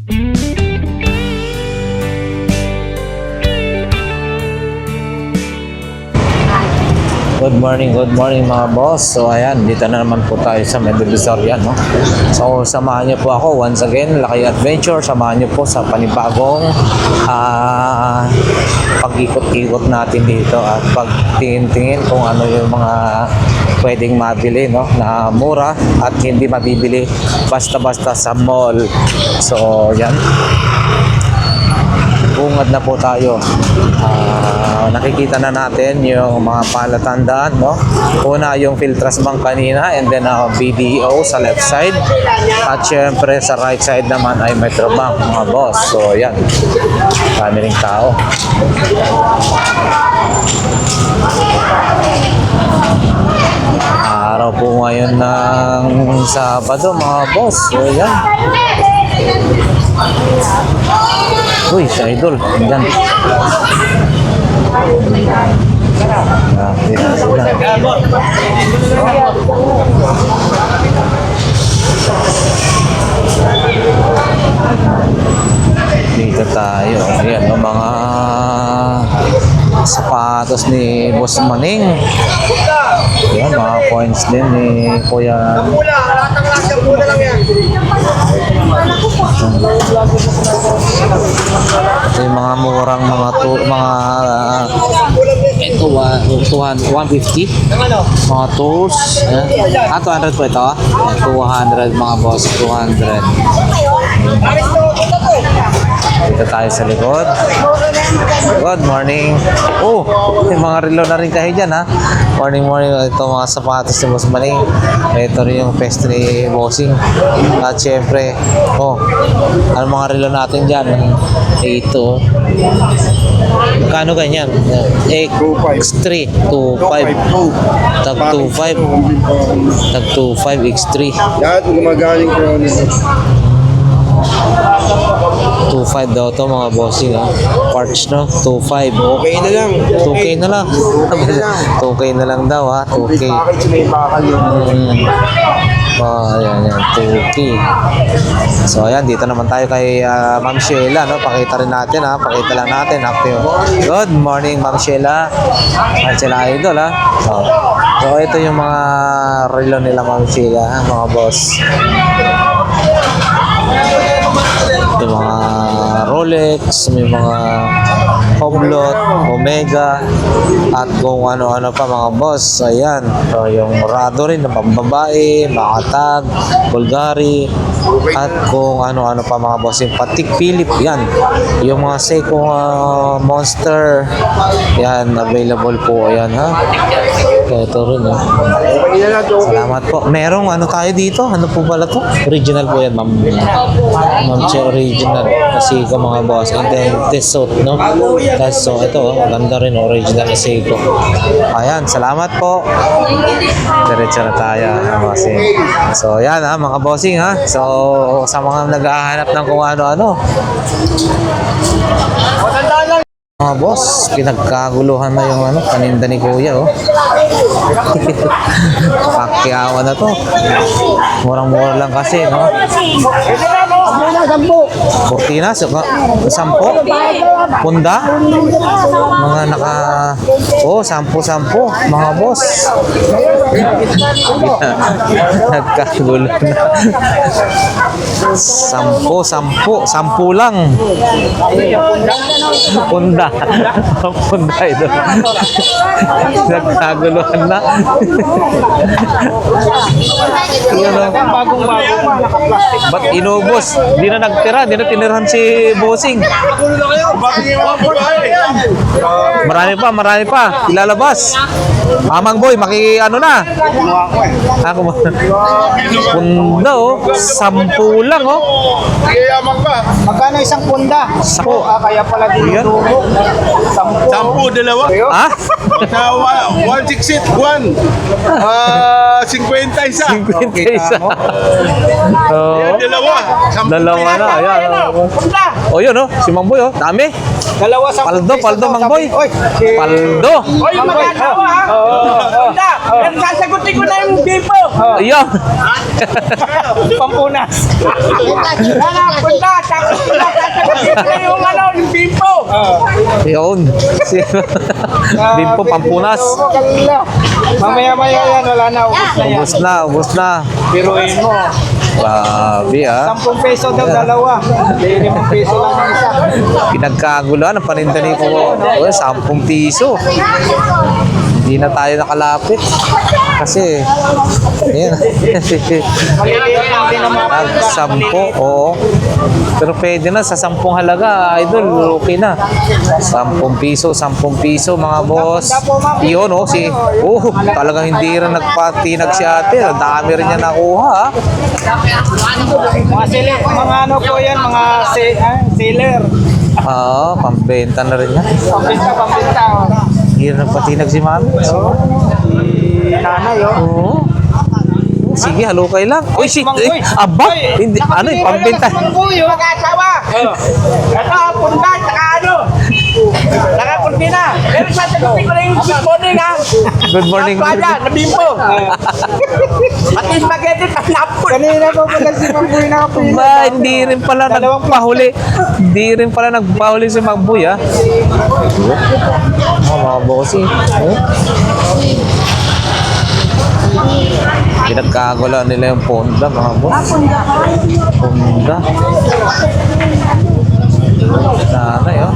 Good morning mga boss. So ayan, dito na naman po tayo sa Medellizorian, no? So samahan niyo po ako once again, Lakay Adventure. Samahan niyo po sa panibagong pag-ikot-ikot natin dito at pagtingin-tingin kung ano yung mga pwedeng mabili, no? Na mura at hindi mabibili basta-basta sa mall. So yan, bungad na po tayo. Nakikita na natin yung mga palatandaan, no? Una yung Filtras Bank kanina, and then BDO sa left side, at syempre sa right side naman ay Metro Bank, mga boss. So yan, dami ring tao. Araw po ngayon ng Sabado, mga boss. So yan. Uy, si Idol, yan. Dito tayo. Ayan, no, mga sapatos ni Boss Maning. Ayan, mga coins din ni Kuya. Ito yung mga murang mga ito 150 mga tools. Ayan. 200 po ito. 200 mga boss, 200. Dito tayo sa likod. Good morning. Oh, may mga relo na rin kayo dyan, ha. Morning. Ito mga sapatos ni Boss Maning. Ito rin yung peste ni Bossing. At syempre, ano mga relo natin dyan? Ito. Magkano ganyan? X3, 2.5. Tag 2.5. Tag 2.5 X3. Lahat gumagaling ko nito. 2.5 daw to mga bossing, ha. Parts, no? 2.5. Okay na lang. 2K na lang. 2K na lang daw, ha. 2K. May bakal yun. Ayan, 2K. So ayan, dito naman tayo kay Ma'am Sheila, no? Pakita rin natin, ha. Pakita lang natin. Good morning, Ma'am Sheila. At sila Idol, ha. So ito yung mga relo nila, Ma'am Sheila, ha, mga boss. May mga Rolex, may mga Hublot, Omega, at kung ano-ano pa, mga boss. Ayan, so, yung Rado rin na pambabae, Makatag, Bulgari, at kung ano-ano pa, mga boss. Yung Patek Philippe, yan. Yung mga Seiko Monster, yan, available po. Ayan, ha. Ito rin, ha. Salamat po. Merong ano tayo dito? Ano po pala to? Original po yan, ma'am. Ma'am, original. Kasi ko, mga boss. And then, Tissot, no? So, ito, ganda rin, original na Seiko. Ayan, salamat po. Diretso na tayo, bossing. So, yan, ha, mga bossing, ha. So, sa mga naghahanap ng kung ano-ano. Mga boss, pinagkaguluhan na yung paninda ni Kuya, oh. Pakyawa na to. Murang-mura lang kasi, no? Cortinas, 10. Punda. Mga 10, mga boss. Nagkagulo na. 10 lang. Punda. Punda ito. Nagkaguluhan na. Bagong-bago. Ba't inubos? Di na nagtira. Di na tinirahan si Bossing. Marami pa. Ilalabas. Amang boy, na. Ako mo. Punda, oh. 10 lang, oh. Magkano isang punda? Kaya pala dinudugo. 10, dalawa. Ha? 168, 1. 50 isa. 50 isa. Oo. Dalawa. Dalawa na. Ayan. O yun, oh. Si Mamboy, oh. Dami. Dalawa sa Paldo, Mang Boy. Oy, Paldo. Oy, mag-asawa ha? Punta. Pero sasagutin ko na yung bipo. Ayun. Pampunas. Punta. Sasagutin ko na yung yung bipo. Ayun. Bimpo Pampunas. Mamaya-maya yan, wala na, ubos na yan. Ubus na. Biruin mo, Grabe 10 peso daw dalawa. 5 peso lang ang isa. Pinagkaguluhan ang paninda ni ko. 10 piso. Hindi na tayo nakalapit. Kasi, yan. Maliliit lang din ang mga Nag-10, oo. Pero pwede na sa 10 halaga, idol, okay na. 10 piso, 10 piso mga boss. Iyon, oh, talagang hindi rin nagpatinag si ate. Ang dami rin niya nakuha, ha. mga ano po yan, mga seller. Oo, pambenta na rin niya. Pambinta. Hindi rin nagpatinag si mami. Si nanay, oh. Oo. Sige, halukay lang. Uy, shit. Aba, hindi, ano yung pambenta? Mag-asawa. Ito, punta. Saka ano. Saka kurtina. Pero sasagutin ko na yung good morning ha. Good morning. Pala, na bimpo. Pati spaghetti, panapon. Kanina po pala si Mamboy nakapila. Ba, hindi rin pala nagpahuli. Hindi rin pala nagpahuli si Magboy, ha? Mga bossing. Pinagkagulo nila yung Ponda, mga boss. Ponda. Nanay, oh.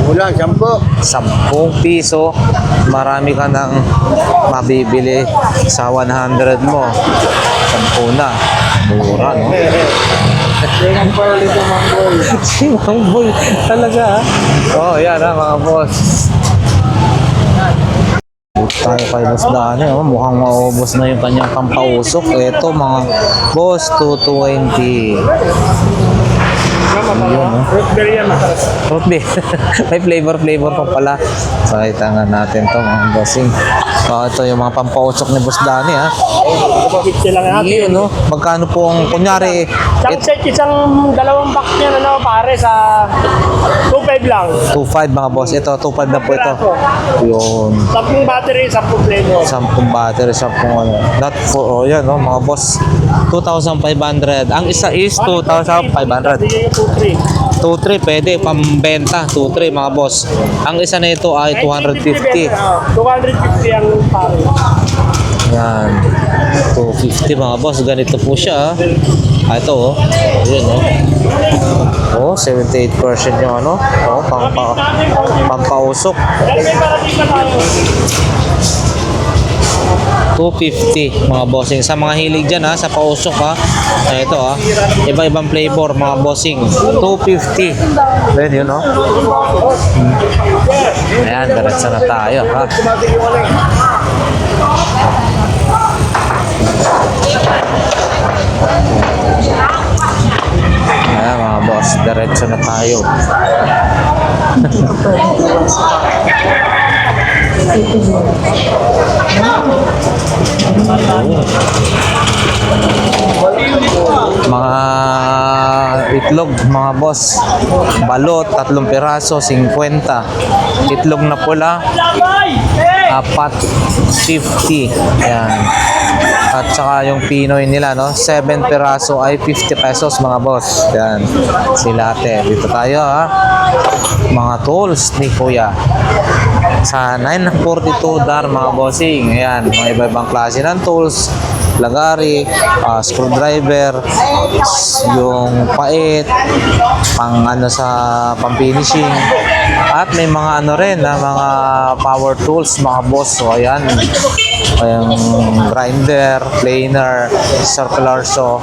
Wala, 10. 10 piso, marami ka nang mabibili sa 100 mo. 10 na. Mura, no? Tingnan pa ulit yung Mamboy. Si Mamboy talaga, ha? Oh, yan, ha, mga boss. Tayo kay Boss Dani, oh. Mukhang maubos na yung kanyang pampausok. Ito, mga boss, 220. Yun, no? Fruit beer yan, masarap. Fruit beer. May flavor pa pala. So, itangan natin to mga bossing. So, ito yung mga pampausok ni Boss Dani, ha? Pagkitsi lang natin. Yun, no? Magkano po ang, kunyari, Isang set, dalawang box niya na pare sa 2.5 lang. 2.5 mga boss. Ito, 2.5 na po ito. Yun. 10 battery, 10 flavor. 10 battery, 10 ano. Not for, oh yan, no, mga boss. 2,500. Ang isa is 2,500. Bigay ko 2.3. 2.3 pwede, pambenta. 2.3 mga boss. Ang isa na ito ay 250. 250 ang pare. Yan. 250 mga boss. Ganito po siya. Ito, oh. Yun, oh. Oh, 78% yung ano. Oh, pampausok. Dahil may parating na tayo. 250 mga bossing. Sa mga hilig dyan, ha, sa pausok, ha. Ito, ha. Iba-ibang flavor mga bossing. 250. Then yun, no? Ayan, diretso na tayo, ha. Ayan mga boss, diretso na tayo. Mga itlog mga boss, balot 3 piraso 50, itlog na pula 450. Ayan. At saka yung Pinoy nila, no, 7 piraso ay 50 pesos mga boss. Ayan, sila ate. Dito tayo, ha. Mga tools ni Kuya sa 942 dar mga bossing. Ayan, mga iba-ibang klase ng tools, lagari, screwdriver, yung pait, pang ano sa pang-finishing, at may mga ano rin na mga power tools mga boss. So ayan, yung grinder, planer, circular saw,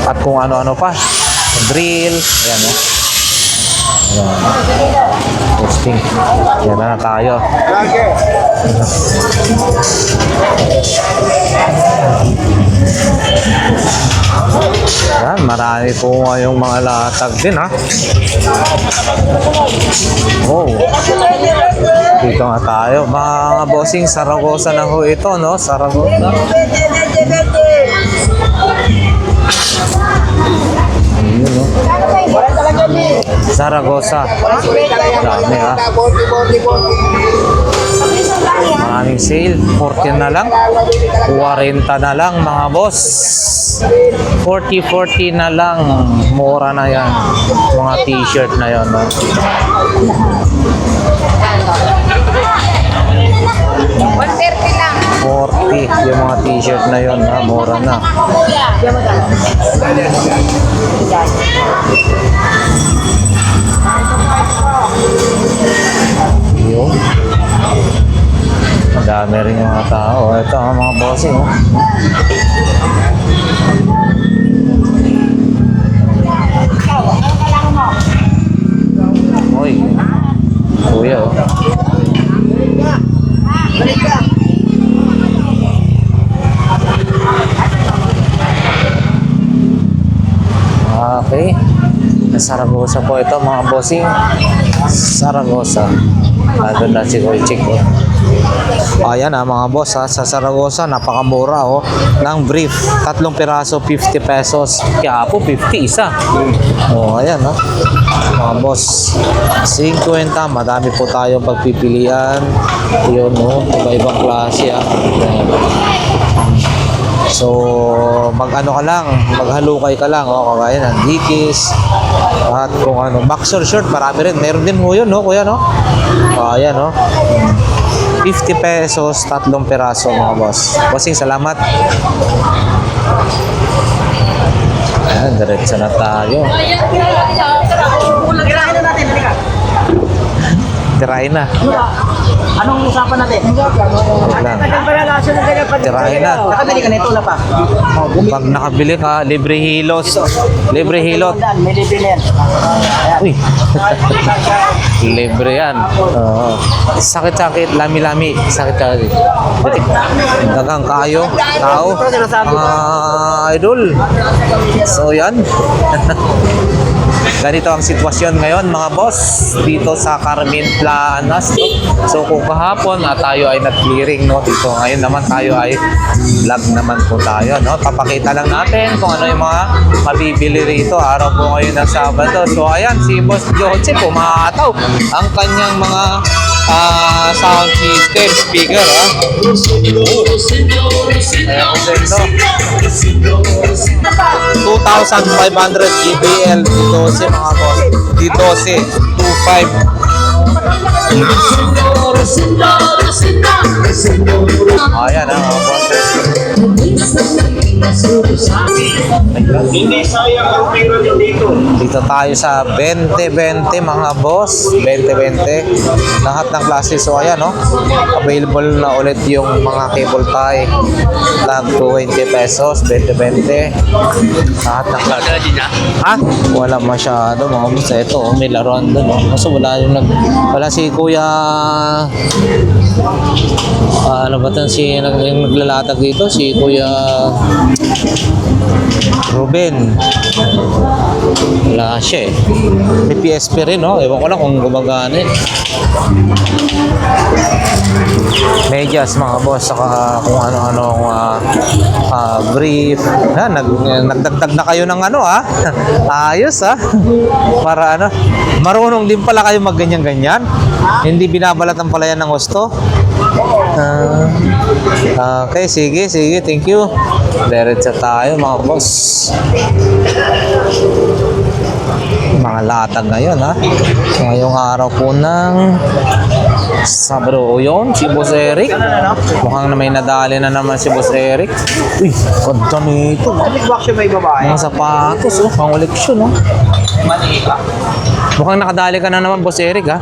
at kung ano-ano pa, drill, ayan, oh. Ayan. Testing. Yan na tayo. Yan, marami po ngayong mga latag din, ha. Oh. Dito nga tayo. Mga bossing, Saragosa na ho ito, no? Saragosa. Ayun, no? Saragosa. Dami, ha? Maraming sale. 40 na lang. 40 na lang, mga boss. 40 na lang. Mura na yan. Mga t-shirt na yan, no? 130 lang. 40 yung mga t-shirt na yon, ha? Mura na. Yun. Madami rin yung mga tao. Ito ang mga bossing, oh. Uy. Kuya, oh. Okay. Saragosa po ito, mga bossing. Saragosa. Nandun na si Kuya Chick, oh. Ayan, mga boss, ha. Sa Saragosa, napakamura, oh. Ng brief. 3 piraso, 50 pesos. Kaya po, 50 isa. Oh, ayan, oh. Mga boss. 50. Madami po tayong pagpipilian. Yun, oh. Iba-ibang klase, ha. Ayan. So, mag-ano ka lang, maghalukay ka lang, oh, kagaya ng Dickies, at kung ano, boxer short, marami rin. Meron din mo yun, no, kuya, no? Ayan, no? 50 pesos, 3 piraso, mga boss. Bossing, salamat. Ayan, diretso na tayo. Tirahin na. Anong usapan natin? Wait lang. Tirahin na. Nakabili ka nito na pa. Pag nakabili ka, libre hilos. Libre hilot. May libre yan. Uy. Libre yan. Oo. Sakit-sakit, lami-lami. Sakit-sakit. Dagang kayo, tao, mga idol. So yan. Ganito ang sitwasyon ngayon, mga boss, dito sa Carmen Planas, no? So kung kahapon tayo ay nag-clearing, no, dito ngayon naman tayo ay vlog naman po tayo, no? Papakita lang natin kung ano yung mga mabibili rito. Araw po ngayon ng Sabado. So ayan, si Boss Joche pumataw ang kanyang mga sound system, speaker, ha? Ayan po dito. 2,500 GBL D12, mga boss. D12, 2.5. Ayan, mga boss. Hindi sayang ang pera din dito. Dito tayo sa 20-20, mga boss. 20-20. Lahat ng klase. So, ayan, no? Available na ulit yung mga cable tie. Tag 20 pesos, 20-20. Lahat ng klase. Ha? Wala masyado, mga boss. Ito, oh, may laruan doon, no? Kasi wala yung wala si Kuya... ano ba ito? Yung naglalatag dito? Si Kuya... Ruben. Wala siya, eh. May PSP rin, no? Ewan ko lang kung gumagana, eh. Medyas, mga boss, saka kung ano-ano brief. Nagdagdag na kayo ng ano, ha? Ayos, ha? Para ano, marunong din pala kayo magganyan-ganyan. Hindi binabalatan pala yan ng gusto. Okay, sige, thank you. Diretso tayo, mga boss. Mga latag ngayon, ha? So, ngayong araw po ng Sabado yun, si Boss Eric. Mukhang na may nadali na naman si Boss Eric. Uy, ganda nito. Bakit may babae? Mga sapatos, oh, pang koleksyon, oh. Mukhang nakadali ka na naman, Boss Eric, ha?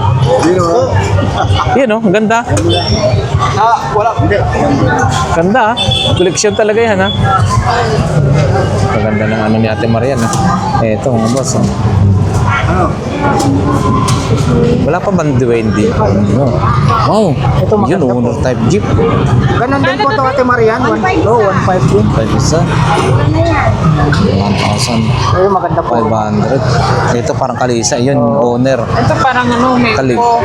Yun, oh, ganda. Wala. Ganda, ha? Koleksyon talaga yan, ha? Maganda ng ano ni Ate Marian, ha? Eto, mga boss, oh. Wala pa bang duwende? Ano? Wow, Ito maganda yun, owner type jeep. Ganun din po ito, Ate Marian. 1.5 din. Pwede isa. 1,500. Ayun, maganda po. Ito parang kalisa, yun, owner. Ito parang ano, may Kalig. Oh,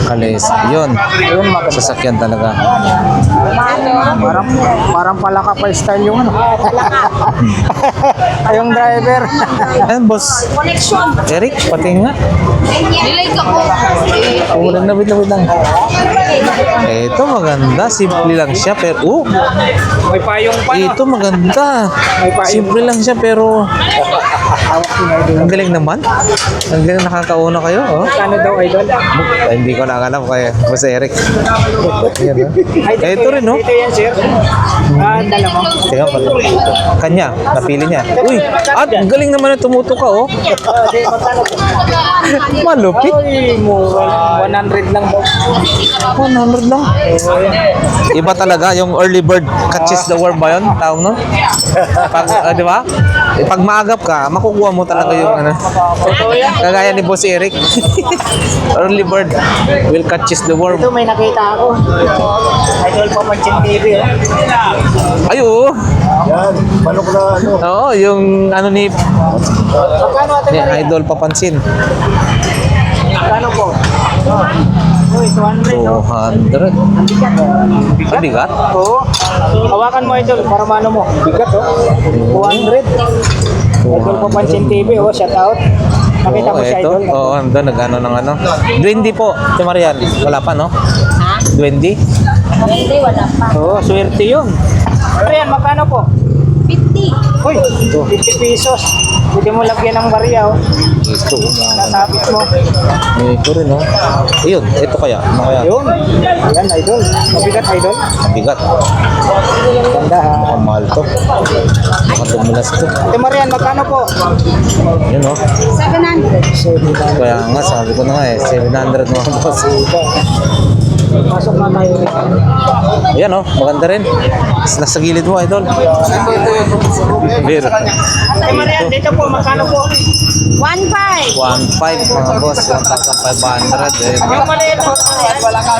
Kalisa, yun. ayun, maganda. Sasakyan talaga. Parang palaka pa style yung ano. Yung driver. Ayan, boss. connection. Eric, pati nga. Nilike ako. Ulan na, wait lang. Ito maganda, simple lang siya, pero, May payong pa. ito maganda. Simple lang siya, pero, ang galing naman. Ang galing, nakakauna kayo, oh. Ano daw, idol? Ay, hindi ko na alam kaya, boss Eric. Yan, oh. Ito rin, no? Dito yan, sir. Dalawa. Tingnan pala. Kanya, napili niya. Uy, at ang galing naman na tumuto ka, oh. Malupit. Ay, mura. 100 lang daw. 100 lang. Iba talaga, yung early bird catches the worm ba yun? Tawag nun? Pag, di ba? Pag maagap ka, makukuha mo talaga yung ano. Kagaya ni Boss Eric. Early bird will catches the worm. Ito, may nakita ako. Idol pa Panchin TV, oh. Ay, oo. Yan, manok na ano. Oo, yung ano ni Magkano, Ate Maria? Idol Papansin. Magkano po? Uy, 200, no? 200. Ang bigat. Oo. Hawakan mo, idol, para mano mo. Bigat, oh. 200. Idol pa Panchin TV, oh. Shout out. Nakita mo si ito. idol. Oo, ando, nag-ano ng ano. Duwende po, si Marian. Wala pa, no? Ha? Duwende? Hindi, wala pa. Oo, swerte yun. Rian, magkano po? 50. Uy, 50 pesos. Pwede mo lagyan ng barya, oh. Ito, mga Nasabit mo. ito rin, no? Ayun, ito kaya. Ano kaya? Yun. Yan, idol. Mabigat, idol. Ang bigat. Ganda, ha? Mukhang mahal to. Mukhang tumulas to. Ate Marian, magkano po? Yun, no? 700. Kaya nga, sabi ko na nga eh, 700 mga boss. Pasok na tayo. Ayan, no? Maganda rin. Nasa gilid mo, idol. Beer. Ate Marian, dito po, magkano po? 1.5. 1.5 mga boss, 1,500 eh. Yung maliit po. Wala ka.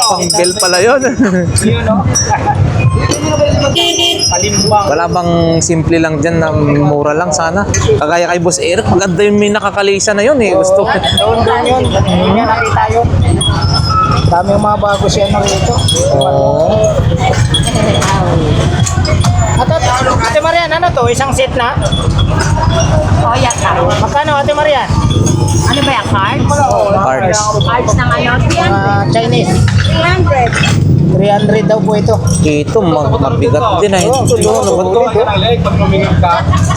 Pang bill pala yun. Yun, no? Palimbang. Wala bang simple lang dyan na mura lang sana? Kagaya kay Boss Eric, maganda yung may nakakalisa na yun eh. Gusto ko. Doon yun. Hindi nga nakita yun. Dami yung mga bago siya na rito. Oo. Ate Marian, ano to? Isang set na? Oh, yeah, card. Magkano, Ate Marian? Ano ba yung cards? Cards. Cards ng ano? 300. Chinese. 300. 300 daw po ito. Ito, mabigat din eh. Ito, ano ba ito? Ate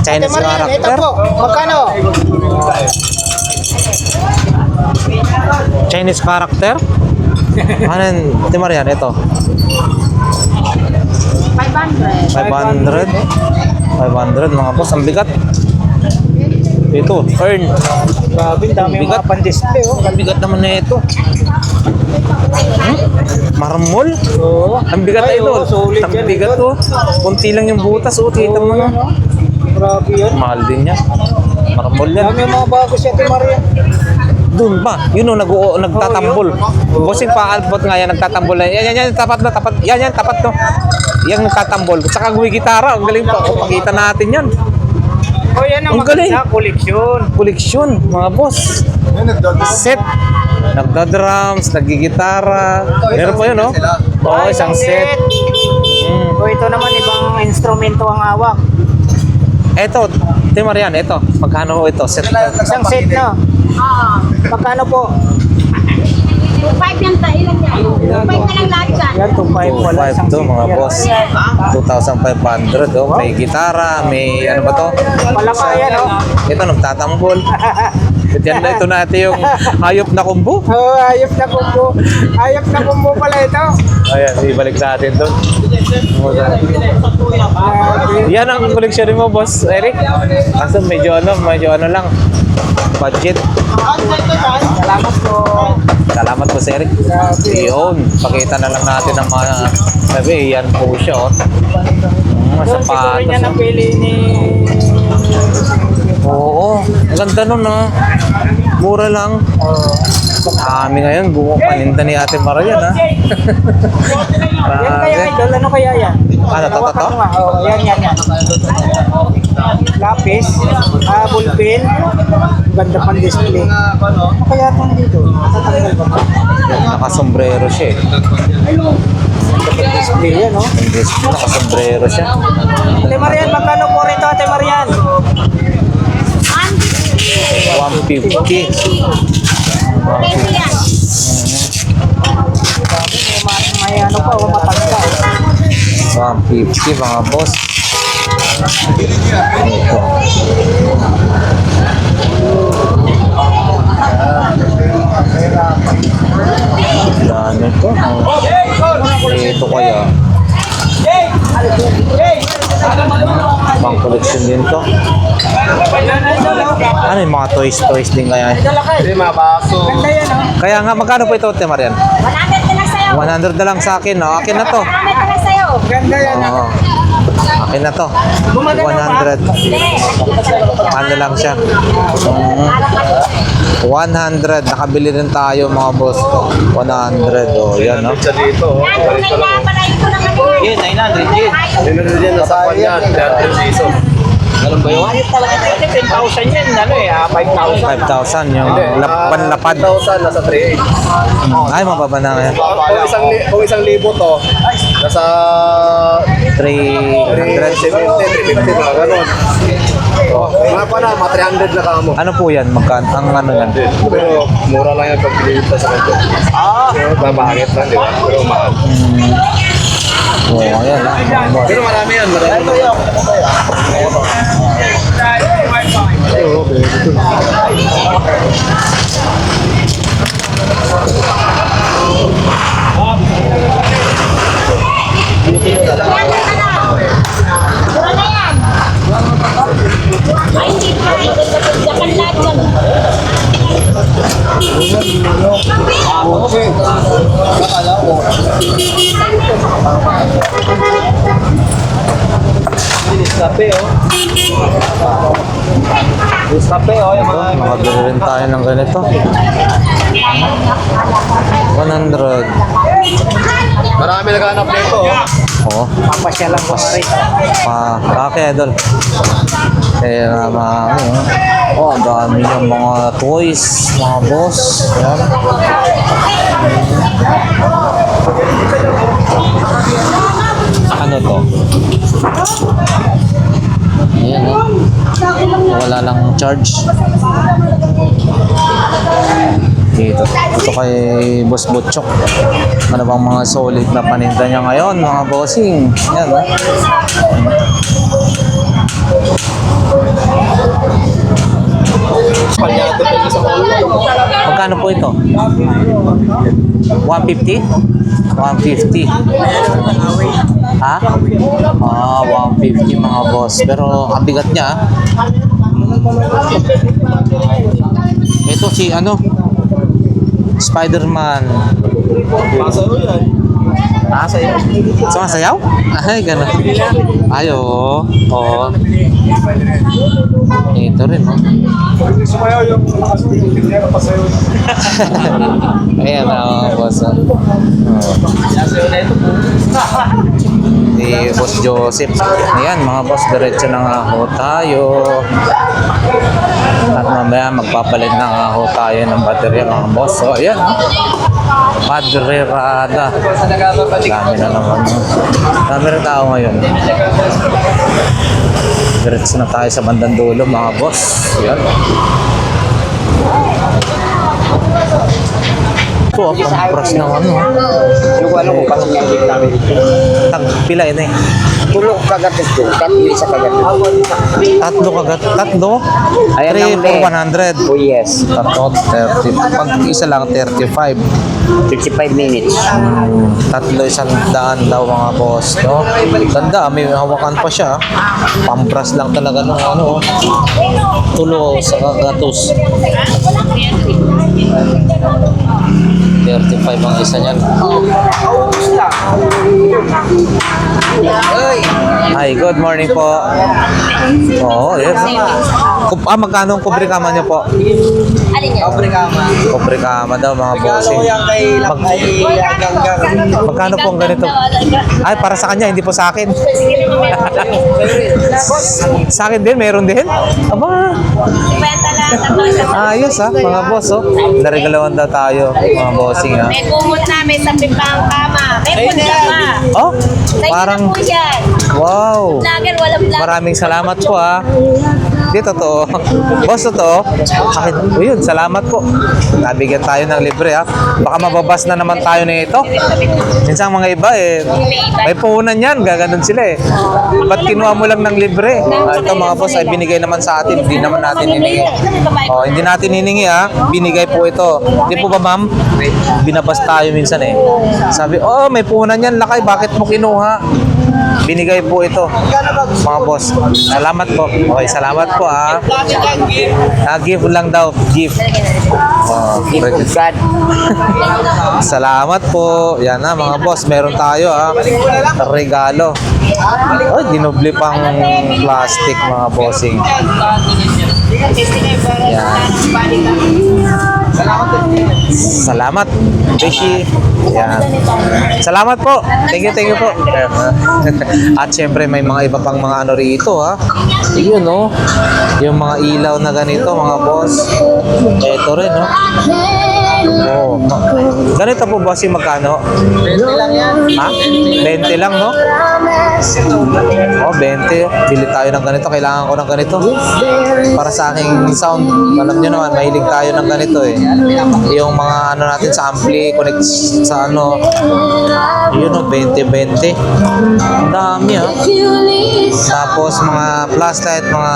Chinese Marian, ito character. po. Magkano? Chinese character? Ano yun? Ate Marian, ito. 500. 500. 500 mga boss, ang bigat. Ito, earn. Grabe, dami yung mga pan-display, oh. Ang bigat naman na ito. Marmol? Oo. Ang bigat na Ay, ito. oo, solid Ang yan, bigat idol. to. Kunti lang yung butas. Oh, kita mo na. Ano? Grabe yun. Mahal din yan. Marmol yan. Dami yung mga bago siya, Ate Marian. Doon pa. Yun o, nagtatambol. Bossing pa-albot nga yan, nagtatambol. Yan, tapat na, tapat. Yan, tapat to. Yan nagtatambol. Saka gitara. Ang galing pa. Pakita natin yan. Oh, yan ang Ang galing. maganda, koleksyon. Koleksyon, mga boss. Set. Nagda-drums, nagigitara. Meron pa yun, no? Oo, isang set. O ito naman, ibang instrumento ang hawak. Eto, Ate Marian, eto. Magkano ho ito? Set. Isang set na. Oo. Magkano po? 2.5 yan tayo lang yan. 2.5 na lang lahat yan. Yan, 2.5 wala. 2.5 Isang to, set mga yan. boss. 2,500, oh. May gitara, may ano ba to? Palaka yan, oh. Ito, nagtatambol. Ito natin yung hayop na kumbo. Oh, ayop na kumbo. Ayop na kumbo pala ito. Ayan, ibalik natin doon. Yan ang koleksyon mo, boss Eric. Kaso medyo ano lang. Budget. Salamat po. Salamat po, Sir Eric. Yun, pakita na lang natin ang mga sabi, yan po siya, oh. Mga Doon siguro sapatos. niya napili ni... Oo, ang ganda nun ah. Mura lang. Kami ngayon, paninda ni Ate Marian ah. Yan kaya Grabe. idol, ano kaya yan? Ano, to? Hawakan mo nga. Oo, yan. Lapis, ballpen, ganda pang display. Ano kaya itong dito? Natatanggal ba? Nakasombrero siya eh. Ganda pang display yan, no? Nakasombrero siya. Ate Marian, magkano po rito, Ate Marian? 150. Pwede yan. May ano pa, matangka. 150 mga boss. Ito. Dami ko. Ito kaya. Pang collection din to. Ano yung mga toys din kaya? Hindi, mabaso. Ganda yan, no? Kaya nga, magkano po ito, Ate Marian? 100 na lang sa'yo. 100 na lang sa akin, no? Akin na to. 100 na lang sa'yo. Ganda yan. Oo. Akin na to. 100. Ano lang siya? 100. Nakabili rin tayo mga boss. 100. Oh, yan, no? Siya dito. Yan, kung naipapalayo ko naman yan. 900 yun. Hindi din nasa kanya. 30 pesos. Ganun ba yun? Ayos talaga. 10,000 yan, ano eh, 5,000. 5,000 yung panlapad. 1,000 nasa 3,800. Ay, mababa na kaya. Kung isang libo to, nasa 300. 370, 350 na, gano'n. Mga pa na, mga 300 na kamo. Ano po yan? Magkano? Ang ano yan? Pero mura lang yung pagpilitan sa kanto. Mabangit lang, di ba? Pero mahal. Oo, ayan lang. Mga boss. Pero marami yan, marami. Yan na lang. Mura na yan. Ay, hindi pa. Japan lahat yan. Makabili rin tayo ng ganito. 100. Marami naghanap nito. Oo. Papasya lang po rin. Okay, idol. Eh, oh, ang dami yung mga toys, mga boss. Ayan. Ano to? Ayan, oh. Wala lang charge. Ito kay Boss Butchok. Ano bang mga solid na paninda niya ngayon, mga bossing? Yan, oh. Magkano po ito? 150? 150. Ha? 150 mga boss. Pero ang bigat niya. Ito si ano? Spider-Man. Sumasayaw? Ay, gano'n. Ay, oo. Oo. Ito rin, oh. Sumayaw yung hindi na pasayaw. Ayan na, boss. Ni Boss Joseph. Ayan, mga boss, diretso na nga ho tayo. At mamaya magpapalit na nga ho tayo ng baterya, mga boss. So, ayan. Padre Rada. Dami na naman. Dami rin tao ngayon. Diretso na tayo sa bandang dulo, mga boss. Ayan. Ito, pampras na ano. Yung ano ko pasok yung gate namin. Pila ito eh. Tulog kagat ito. Tatlo isa kagat ito. Tatlo kagat. Tatlo? Ayan 3 lang, for 100. Oh yes. Tatlo, 30. Pag isa lang, 35. 55 minutes. Tatlo, 100 daw mga boss. No? Ganda, may hawakan pa siya. Pampras lang talaga ng ano. Tulo sa kagatos. 35 ang isa niyan. Ay! Hi, good morning po. Oo, yes. Magkano ang kubre kama niyo po? Alin yan? Kubre kama daw mga bossing. Magkano po ang ganito? Ay, para sa kanya, hindi po sa akin. Sa akin din, meron din. Aba, Kwenta lang. ayos ha, mga boss. Oh. Naregalawan daw tayo, mga bossing ha. May kumot na, may sampipang kama. May punta pa. Oh, Sa'yo parang, na po yan. wow. Vlogger, walang vlog. Maraming salamat po ha. Di totoo. Boss, totoo. Bakit? O yun, salamat po. Nabigyan tayo ng libre ha. Baka mababas na naman tayo nito. Minsan mga iba may puhunan yan. Gaganon sila eh. Ba't kinuha mo lang ng libre? Ito mga boss ay binigay naman sa atin. Hindi naman natin hiningi. Oh, hindi natin hiningi ha. Binigay po ito. Di po ba ma'am? Binabas tayo minsan eh. Sabi, oh may puhunan yan. Lakay, bakit mo kinuha? Binigay po ito, mga boss. Salamat po. Okay, salamat po ha. Give lang daw. Give. Oh, salamat po. Yan na mga boss. Meron tayo ha. Regalo. Oh, dinoble pang plastic mga bossing. Yan. Salamat, Beshi. Yan. Salamat po. Thank you po. At syempre may mga iba pang mga ano rito ha. Yun no. Yung mga ilaw na ganito mga boss. Ito rin no. Oh, ganito po boss yung magkano? 20 lang yan. Ha? 20 lang no? Oh, 20. Bili tayo ng ganito. Kailangan ko ng ganito. Para sa aking sound. Alam nyo naman, mahilig tayo ng ganito eh. Yung mga ano natin sa ampli, connect sa ano. Yun o, 20-20. Ang dami ha. Tapos mga flashlight, mga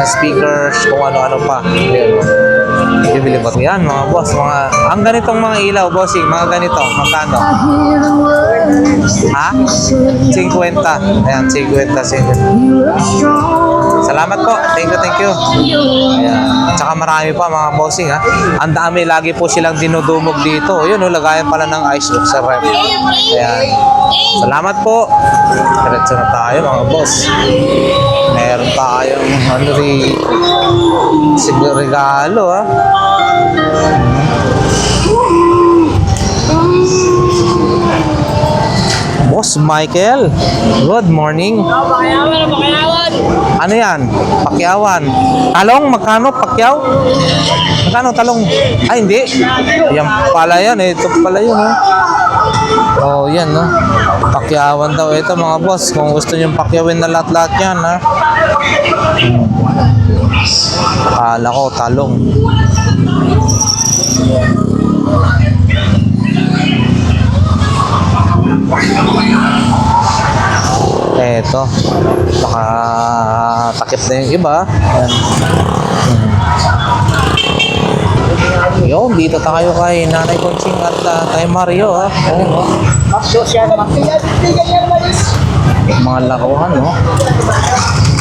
speakers, kung ano-ano pa. Bibili ko yan mga boss. Ang ganitong mga ilaw, bossing, mga ganito. Magkano? Ha? 50. Ayan, 50. Salamat po. Thank you. Ayan. Tsaka marami pa mga bossing ha. Ang dami, lagi po silang dinudumog dito. Yun, lagayan pala ng ice sa ref. Ayan. Salamat po. Diretso na tayo mga boss. Meron tayong regalo ha. Boss Michael, good morning. Ano yan? Pakyawan. Talong, magkano? Pakyaw? Magkano talong? Ay, hindi. Yan pala yan. Ito pala yun. Oh, yan. No? Pakyawan daw. Ito mga boss. Kung gusto nyo pakyawin na lahat-lahat yan. Ha? Akala ko, talong. Eto, baka takip na yung iba. Yun, dito tayo kay Nanay Conching at kay Mario ha. Mga laruan no.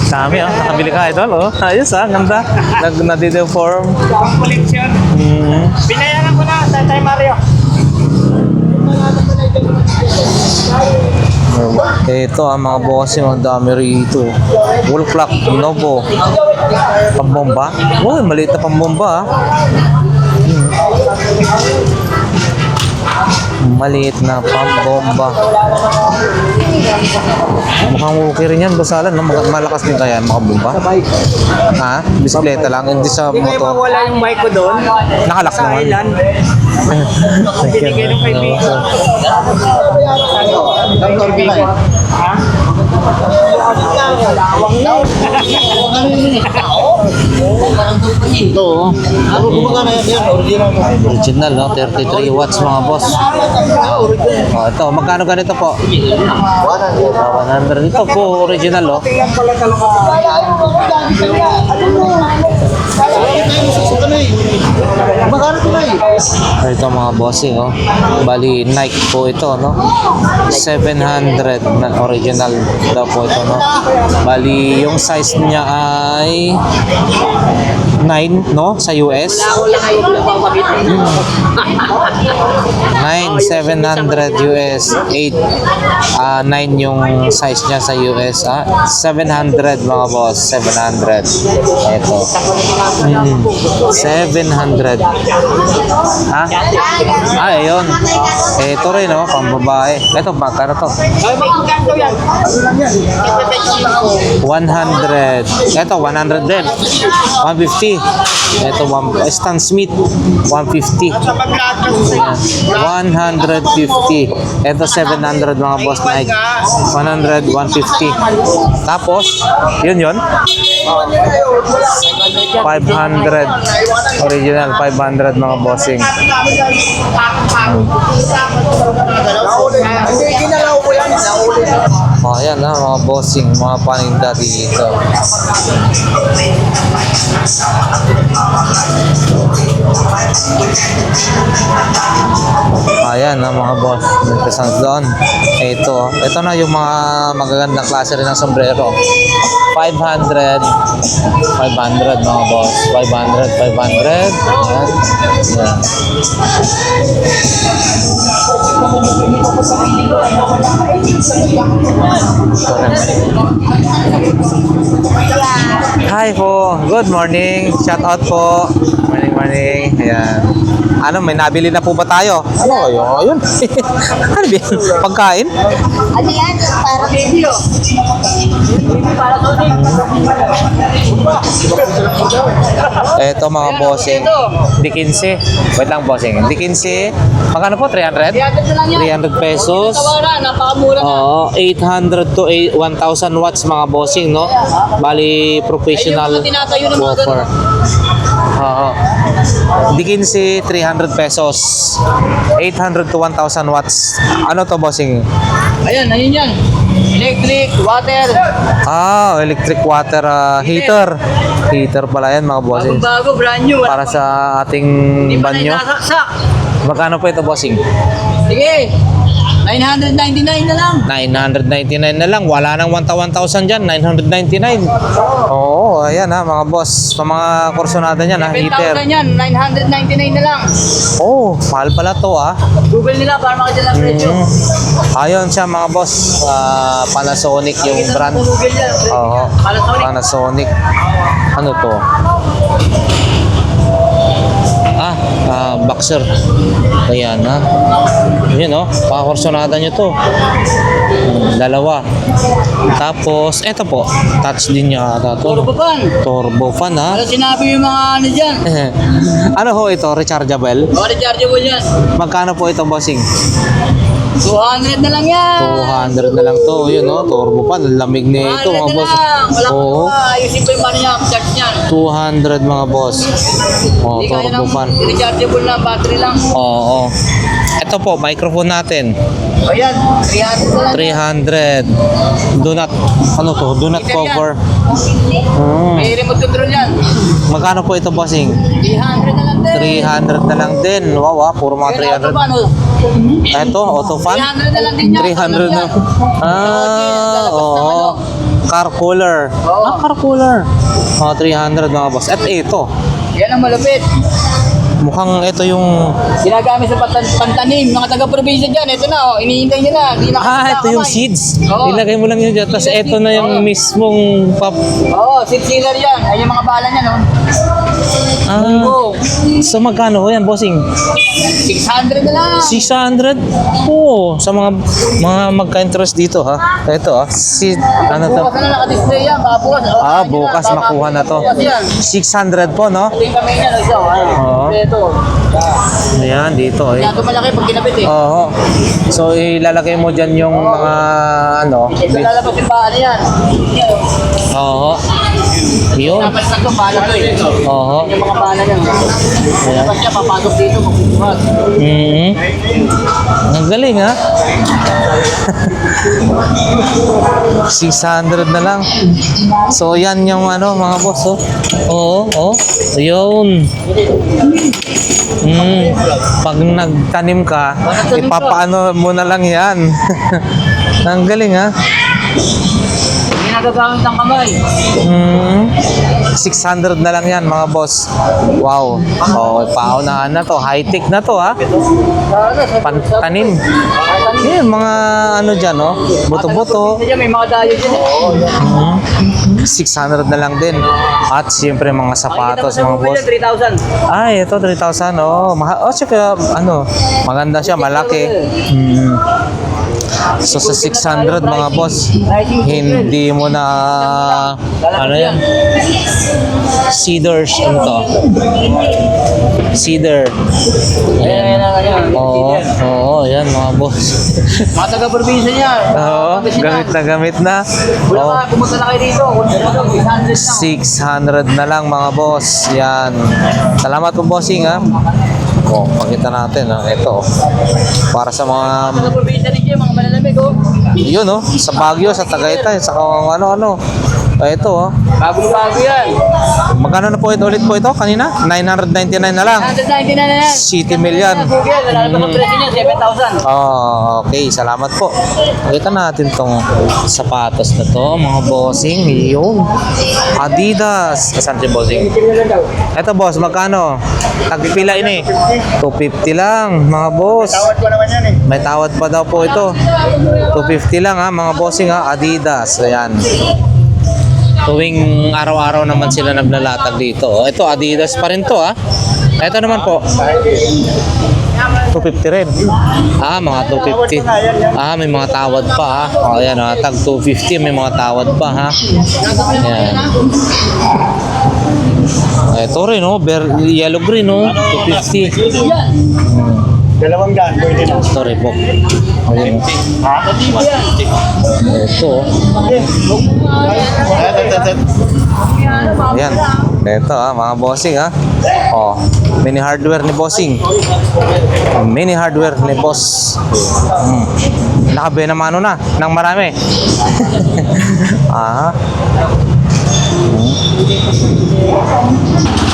Dami ah, nakabili ka idol oh. Ayos ah, ganda. Nag-deform. Collection. Binayaran ko na sa Tay Mario. Ito mga bossing, ang dami rito. Wall clock, Novo. Pambomba. Uy, maliit na pambomba Maliit na pambomba. Mukhang okay rin yan, basalan. No? Malakas din kaya mga bomba. Ha? Bisikleta lang, hindi sa Hindi kayo motor. mawala yung bike ko doon. Nakalak Sa naman. island. Binigay ng kaibigan. Ng kaibigan. Ha? Ito, original, no? 33 watts mga boss. Ito, magkano ganito po? 100. Ito po, original, no? Tingnan pala talaga. Ito mga bossing, oh. Bali, Nike po ito, no? 700 na original daw po ito, no? Bali, yung size niya ay 9, no? Sa US. 9, 700 US. 8, 9 yung size niya sa US. 700 mga boss. 700. Ito. 700. Ha? Ayun. Ito rin, no? Pambabae. Ito, magkano to? 100. Ito, 100 din. 150. Ito, Stan Smith. 150. Ayan. 150. Ito, 700 mga boss Nike. 100, 150. Tapos, yun. 500. Original, 500 mga bossing. Ayan na mga bossing, mga paninda dito. Ayan na mga boss, nagpasang doon. Ito na yung mga magagandang klase rin ng sombrero. 500 mga boss. 500. Ayan. Hi po. Good morning. Shout out po. Morning. Ayan. Ano, may nabili na po ba tayo? Ano kayo? Ayun. Ano ba yan? Pagkain? Ano yan? Para video. Eto mga bossing. Di 15. Wait lang bossing. Di 15. Magkano po? 300? 300 pesos. Napakamura na. Oo, 800 to 1,000 watts mga bossing, no? Bali, professional tinatayo ng mga woofer. Oo. Di 15, 300 pesos. 800 to 1,000 watts. Ano to bossing? Ayun yan. Electric, water. Electric water heater. Heater pala yan mga bossing. Bago, brand new. Para sa ating banyo. Nasaksak. Magkano po ito bossing? Sige. 999 na lang. 999 na lang. Wala nang 1,000 dyan. 999. Oo, ayan ha mga boss. Sa mga kursonada niyan ha, heater. 7,000 yan. 999 na lang. Oh, mahal pala to ah. Google nila para makita lang presyo. Ayun siya mga boss. Panasonic yung brand. Google yan. Oo, Panasonic. Panasonic. Ano to? Boxer. Ayan ha. Yun oh, pakakursonada nyo to. Dalawa. Tapos, eto po. Touch din niya ata to. Turbo fan. Turbo fan ha. Ano sinabi yung mga ano dyan? Ano ho ito? Rechargeable? O, rechargeable yan. Magkano po ito bossing? 200 na lang yan. 200 na lang to. Yun oh, turbo fan. Ang lamig nito 200 mga na boss. lang. Wala Oo. ayusin pa yung paano niya. Charge niyan. 200 mga boss. Oh, Hindi kaya turbo ng fan. rechargeable na battery lang. Oo. Ito po, microphone natin. O yan, 300 na lang. 300. Do not, ano to? Do not Heater yan. cover. May remote control yan. Magkano po ito bossing? 300 na lang din. 300 na lang din. Wow, puro mga Yan, auto 300. fan, o. Ito, auto fan. 300 na lang din yan. 300 na. Oo. Car cooler. Oo. Car cooler. 300 mga boss. At ito, Yan ang malupit. mukhang ito yung... Ginagamit sa pantanim. Mga taga-probinsya dyan. Ito na, oh. Inihintay nyo na. Hindi na ito yung seeds. Oo. Ilagay mo lang yun dyan. Tapos ito na yung mismong pop. Oo, seed sealer yan. Ay, yung mga bala niya, no? Oo. So magkano ho yan, bossing? 600 na lang. 600? Oo, sa mga magka-interest dito ha. Ito seed, ano to? Bukas na naka-display yan. Baka bukas. Oh, Bukas makuha na to. Bukas yan. 600 po, no? Ito yung kamay niya. Ito. Oo. Ito. Ayan, dito eh. Kaya ito malaki pag kinapit eh. Oo. So ilalagay mo dyan yung mga ano. Ito lalabas yung bahan yan. Oo. Yun. Dapat na ito, bahala to eh. Oo. Yung mga bahala niya. Dapat siya papasok dito magbubuhat. Ang galing ha. 600 na lang. So yan yung ano mga boss oh. Oo, oh. Yun. Pag nagtanim ka, ipapaano mo na lang yan. Ang galing ha. Hindi nagagamit ng kamay. 600 na lang yan mga boss. Wow. Oh, paunahan na to. High-tech na to ha. Pantanim. Yan, mga ano dyan, no? Buto-buto. May mga dayo dyan. 600 na lang din. At siyempre mga sapatos, mga boss. 3,000. Ay, ito 3,000. Oh, oh, siya, ano, maganda siya, malaki. So sa 600 mga boss, hindi mo na ano yan? Cedars, ano to? Cedar. Ayan. Oo, yan mga boss. Mga taga-probinsya niya. Oo, gamit na. Oh, Pumunta na kayo dito. 600 na lang mga boss. Yan. Salamat po bossing ha. Oh, pakita natin ha. Ito. Para sa mga Taga-probinsya rin siya, mga malalamig oh. yun oh, sa Baguio, sa Tagaytay, sa kung ano-ano. Ito oh. Bago-bago yan. Magkano na po ito ulit po ito kanina? 999 na lang. 199 na yan. City Million. Google, wala na pa ng presyo niya, 7,000. Oh, okay. Salamat po. Kita natin tong sapatos na to, mga bossing. Yun. Adidas. Saan si bossing? Ito boss, magkano? Tagpipila ini. 250 lang, mga boss. Tawad ko naman yan eh. May tawad pa daw po ito. 250 lang ha, mga bossing ha. Adidas. Ayan. Tuwing araw-araw naman sila naglalatag dito. Oh, ito, Adidas pa rin to ha. Ito naman po. 250 rin. Ah, mga 250. Ah, may mga tawad pa ha. O, oh, yan ha. Tag 250, may mga tawad pa ha. Yan. Ito rin oh. Yellow green oh. 250. 200 pwede na. Sorry po. Ayun. Ito. Ayan. Ito mga bossing ha. Oh, mini hardware ni bossing. Mini hardware ni boss. Nakabena mano na ng marami.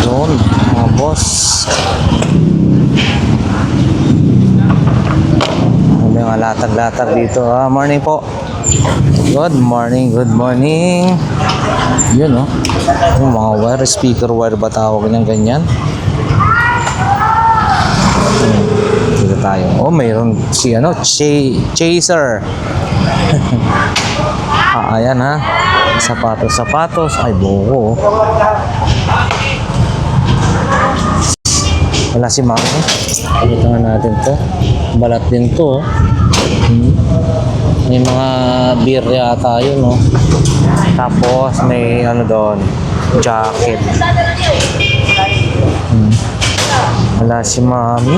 Yun, mga boss. May mga latag-latag dito. Morning po. Good morning, good morning. Yun oh. Yung mga wire, speaker wire ba tawag ng ganyan? Dito tayo. Oh, mayroon si ano, chaser. Ayan ha. Sapatos. Ay, buko. Wala si Mami. Pakita nga natin to. Balat din to. May mga beer yata yun, no? Tapos may ano doon, jacket. Wala si Mami.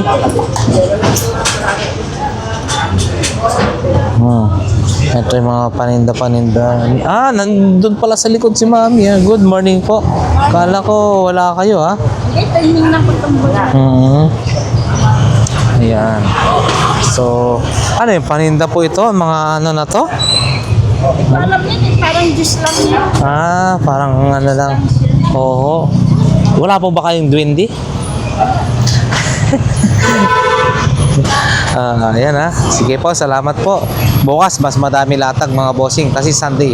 Ito yung mga paninda-paninda. Ah, nandun pala sa likod si Mami. Good morning po. Kala ko wala kayo ha. Timing ng pagtambola. Ayan. So, ano yung paninda po ito? Mga ano na to? Alam niya, parang juice lang yun. Ah, parang ano lang. Oo. Wala po ba kayong duwende? Ayan ha. Sige po, salamat po. Bukas, mas madami latag mga bossing. Kasi Sunday,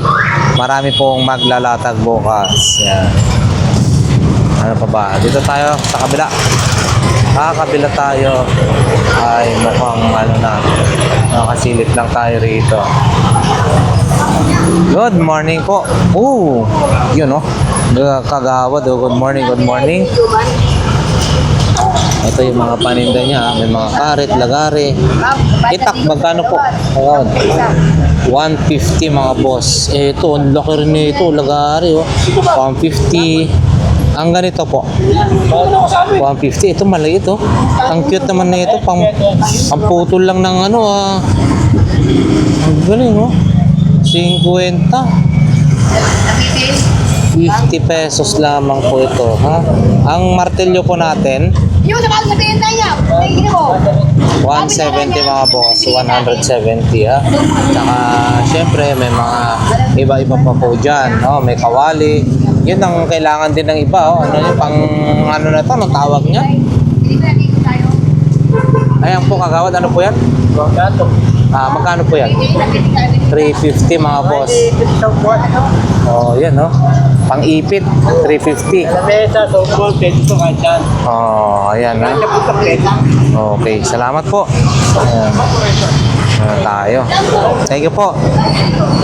marami pong maglalatag bukas. Yan. Ano pa ba? Dito tayo sa kabila. Kabila tayo. Ay, mukhang ano na. Nakasilip lang tayo rito. Good morning po. Ooh, yun oh. Kagawad oh. Good morning, good morning. Ito yung mga paninda niya. May mga karet, lagari. Itak, magkano po? 150 mga boss. Ito, ang laki rin nito. Lagari oh. 150. Ang ganito po. 150. Ito maliit oh. Ang cute naman nito. Pang putol lang ng ano ah. Ang galing oh. 50. 50 pesos lamang po ito, ha? Ang martilyo po natin, Yung sa mga sabihin tayo, tingin mo. 170 mga boss, 170 ha. Tsaka syempre may mga iba-iba pa po dyan, no? May kawali. Yun ang kailangan din ng iba, oh. Ano yun, pang ano na to, anong tawag niya? Ayan po kagawad, ano po yan? Magkano po yan? 350 mga boss. Oh, yan no. Pang-ipit, 350. Lamesa, softball, pwede ito kahit yan. Oh, ayan ha. Okay, salamat po. Ayan. Ayan tayo. Thank you po.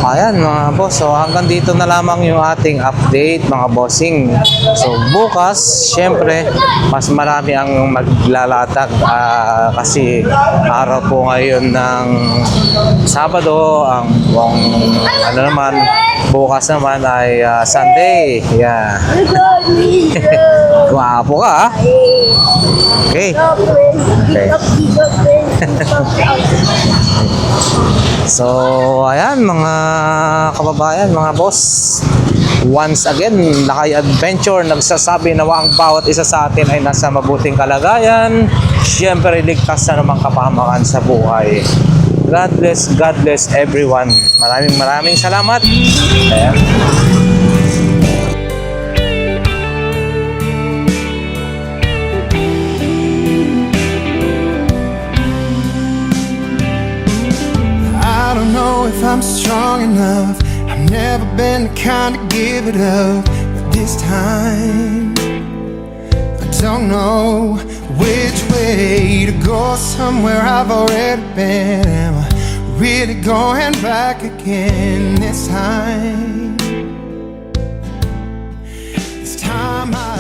Ayan mga boss, so hanggang dito na lamang yung ating update mga bossing. So bukas, syempre, mas marami ang maglalatag kasi araw po ngayon ng Sabado, ang ano naman, bukas naman ay Sunday. Yeah. Guwapo ka ha? Okay. Okay. So, ayan mga kababayan, mga boss. Once again, Lakay Adventure nagsasabi na ang bawat isa sa atin ay nasa mabuting kalagayan. Siyempre, ligtas na namang kapahamakan sa buhay. God bless everyone. Maraming salamat. Ayan. I don't know if I'm strong enough. I've never been the kind to give it up, but this time I don't know which way to go. Somewhere I've already been. Am I really going back again this time? This time I